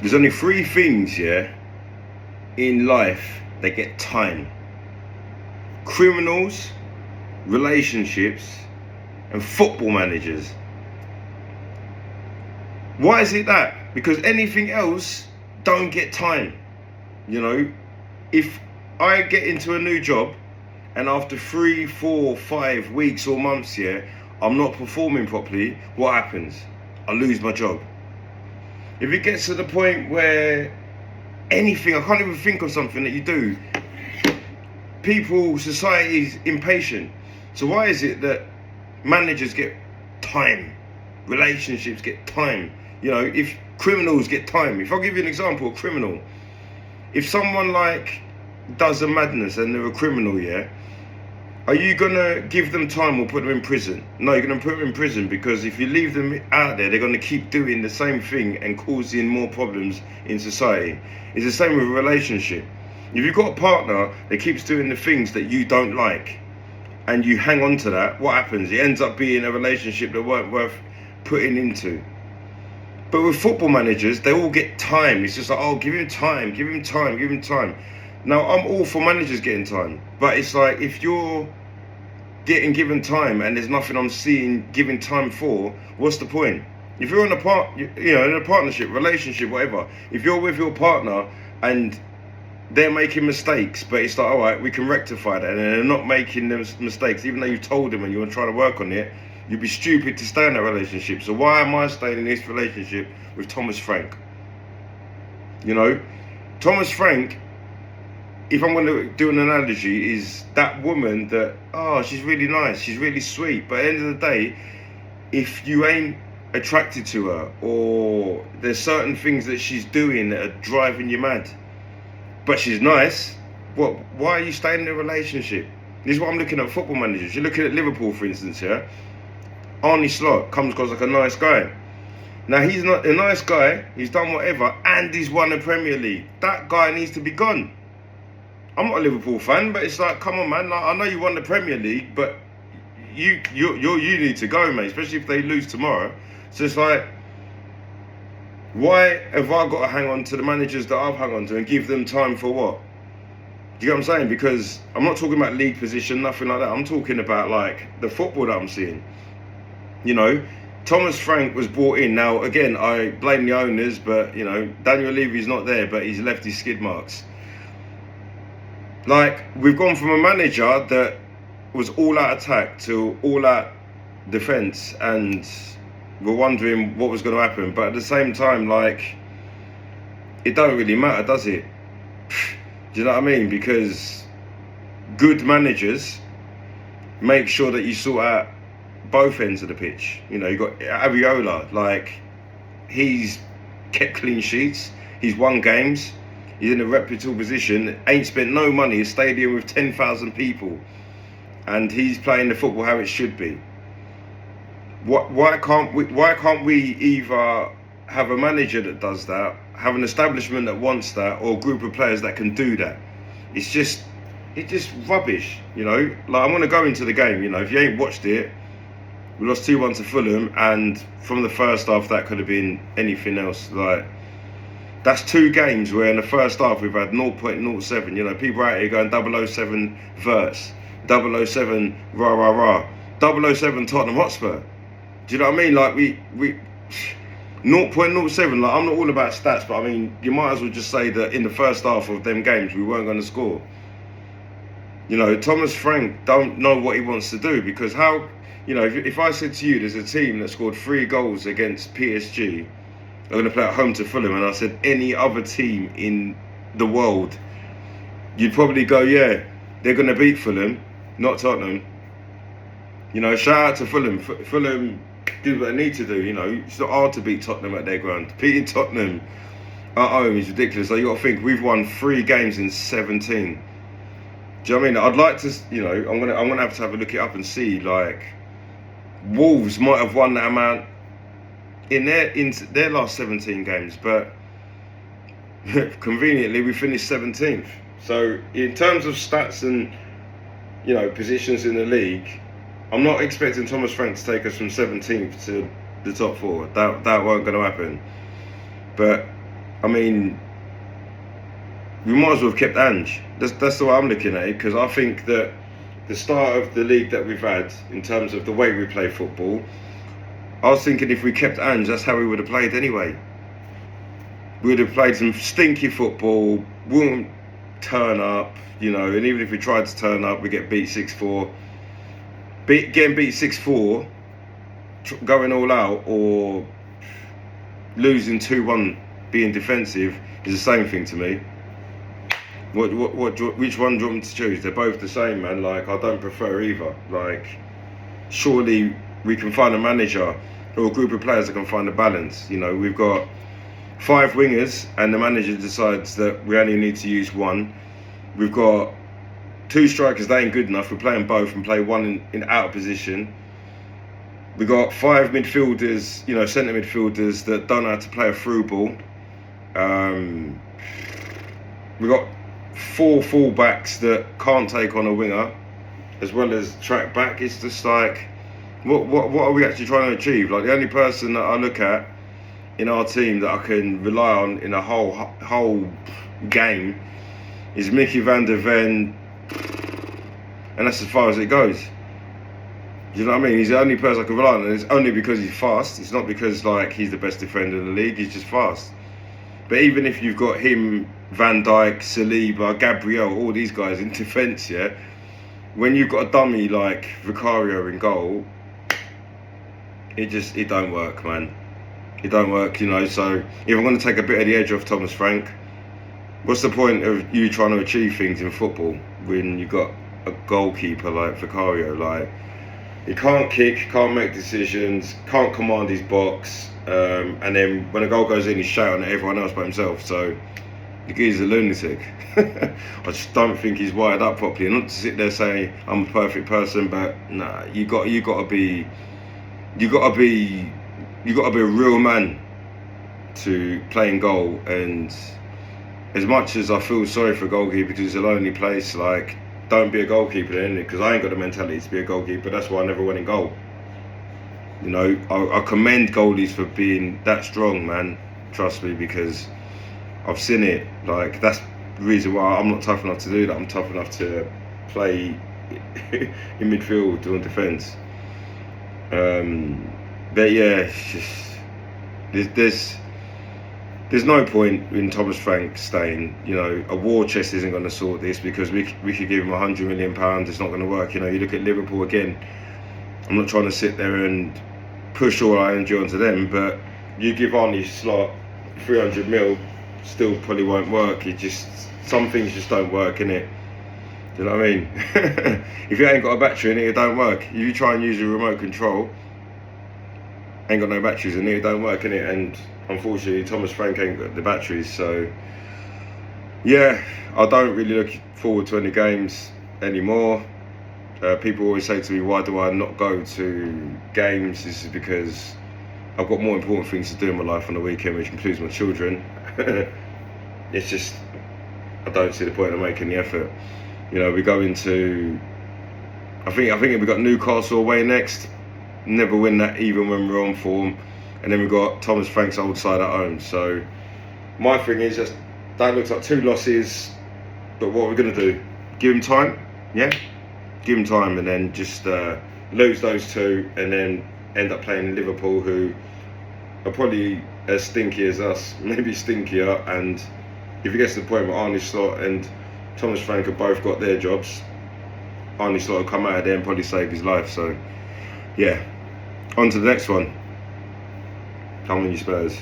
There's only three things, in life that get time: criminals, relationships, and football managers. Why is it that? Because anything else don't get time. If I get into a new job and after 3, 4, 5 weeks or months, I'm not performing properly, what happens? I lose my job. If it gets to the point where anything, I can't even think of something that you do, society is impatient. So why is it that managers get time, relationships get time? If criminals get time, if I'll give you an example, a criminal, if someone does a madness and they're a criminal, are you gonna give them time or put them in prison? No, you're gonna put them in prison, because if you leave them out there, they're gonna keep doing the same thing and causing more problems in society. It's the same with a relationship. If you've got a partner that keeps doing the things that you don't like and you hang on to that, what happens? It ends up being a relationship that weren't worth putting into. But with football managers, they all get time. It's just like, oh, give him time, give him time, give him time. Now, I'm all for managers getting time, but it's like, if you're getting given time and there's nothing I'm seeing giving time for, what's the point? If you're in a partnership, relationship, whatever, if you're with your partner and they're making mistakes, but it's like, all right, we can rectify that, and they're not making those mistakes, even though you told them and you were trying to work on it, you'd be stupid to stay in that relationship. So why am I staying in this relationship with Thomas Frank? Thomas Frank, if I'm going to do an analogy, is that woman that, she's really nice, she's really sweet, but at the end of the day, if you ain't attracted to her, or there's certain things that she's doing that are driving you mad, but she's nice, why are you staying in a relationship? This is what I'm looking at football managers. You're looking at Liverpool, for instance, Arne Slot comes across like a nice guy. Now, he's not a nice guy, he's done whatever, and he's won the Premier League. That guy needs to be gone. I'm not a Liverpool fan, but it's like, come on, man. I know you won the Premier League, but you need to go, mate, especially if they lose tomorrow. So it's like, why have I got to hang on to the managers that I've hung on to and give them time for what? Do you get what I'm saying? Because I'm not talking about league position, nothing like that. I'm talking about the football that I'm seeing. Thomas Frank was brought in. Now, again, I blame the owners, but, Daniel Levy's not there, but he's left his skid marks. We've gone from a manager that was all out attack to all out defence, and we're wondering what was going to happen. But at the same time, it don't really matter, does it? Do you know what I mean? Because good managers make sure that you sort out both ends of the pitch. You got Aviola, he's kept clean sheets, he's won games, he's in a reputable position, ain't spent no money, a stadium with 10,000 people, and he's playing the football how it should be. Why can't we either have a manager that does that, have an establishment that wants that, or a group of players that can do that? It's just rubbish. I'm going to go into the game. If you ain't watched it, we lost 2-1 to Fulham, and from the first half that could have been anything else. That's 2 games where in the first half we've had 0.07. People out here going 007 verse, 007 rah rah rah, 007 Tottenham Hotspur. Do you know what I mean? We 0.07. I'm not all about stats, but I mean, you might as well just say that in the first half of them games we weren't going to score. Thomas Frank don't know what he wants to do, because how, if I said to you there's a team that scored 3 goals against PSG, are going to play at home to Fulham, and I said any other team in the world, you'd probably go, yeah, they're going to beat Fulham, not Tottenham. Shout out to Fulham. Fulham do what they need to do. It's not hard to beat Tottenham at their ground. Beating Tottenham at home is ridiculous. You got to think, we've won 3 games in 17. Do you know what I mean? I'd like to, I'm gonna have to have a look it up and see. Wolves might have won that amount in their last 17 games, but conveniently we finished 17th. So in terms of stats and positions in the league, I'm not expecting Thomas Frank to take us from 17th to the top 4. That weren't going to happen. But I mean, we might as well have kept Ange. That's the way I'm looking at it, because I think that the start of the league that we've had, in terms of the way we play football, I was thinking if we kept Ange, that's how we would have played anyway. We would have played some stinky football, wouldn't turn up, and even if we tried to turn up, we get beat 6-4. Getting beat 6-4, going all out, or losing 2-1 being defensive is the same thing to me. Which one do you want me to choose? They're both the same, man. Like, I don't prefer either. Like, surely we can find a manager or a group of players that can find a balance. We've got 5 wingers and the manager decides that we only need to use 1. We've got 2 strikers, they ain't good enough. We're playing both and play 1 in out of position. We've got 5 midfielders, centre midfielders that don't know how to play a through ball. We've got 4 full-backs that can't take on a winger as well as track back. It's just like, what are we actually trying to achieve? Like, the only person that I look at in our team that I can rely on in a whole game is Mickey van der Ven, and that's as far as it goes. You know what I mean? He's the only person I can rely on, and it's only because he's fast. It's not because like he's the best defender in the league. He's just fast. But even if you've got him, Van Dijk, Saliba, Gabriel, all these guys in defence, yeah, when you've got a dummy like Vicario in goal, it don't work, man. It don't work, So if I'm going to take a bit of the edge off Thomas Frank, what's the point of you trying to achieve things in football when you've got a goalkeeper like Vicario? Like, he can't kick, can't make decisions, can't command his box, and then when a goal goes in, he's shouting at everyone else but himself. So the guy's a lunatic. I just don't think he's wired up properly. Not to sit there saying I'm a perfect person, but nah, you got to be a real man to play in goal. And as much as I feel sorry for a goalkeeper because it's a lonely place, like, don't be a goalkeeper then, because I ain't got the mentality to be a goalkeeper. That's why I never went in goal. I commend goalies for being that strong, man. Trust me, because I've seen it. Like, that's the reason why I'm not tough enough to do that. I'm tough enough to play in midfield doing defence. But yeah, it's just there's no point in Thomas Frank staying. A war chest isn't going to sort this, because we could give him £100 million. It's not going to work. You look at Liverpool again. I'm not trying to sit there and push all our energy onto them, but you give Arnie Slot 300 mil, still probably won't work. Some things just don't work, innit? Do you know what I mean? If you ain't got a battery in it, it don't work. If you try and use a remote control, ain't got no batteries in it don't work, innit? And unfortunately, Thomas Frank ain't got the batteries. So yeah, I don't really look forward to any games anymore. People always say to me, why do I not go to games? This is because I've got more important things to do in my life on the weekend, which includes my children. It's just, I don't see the point of making the effort. We go into, I think we got Newcastle away next. Never win that even when we're on form. And then we've got Thomas Frank's old side at home. So my thing is just, that looks like 2 losses, but what are we going to do? Give him time? Yeah? Give him time, and then just lose those 2 and then end up playing Liverpool, who are probably as stinky as us, maybe stinkier. And if it gets to the point where Arnie Slot and Thomas Frank have both got their jobs, Arnie Slot will come out of there and probably save his life. So yeah, on to the next one. Come on, you Spurs.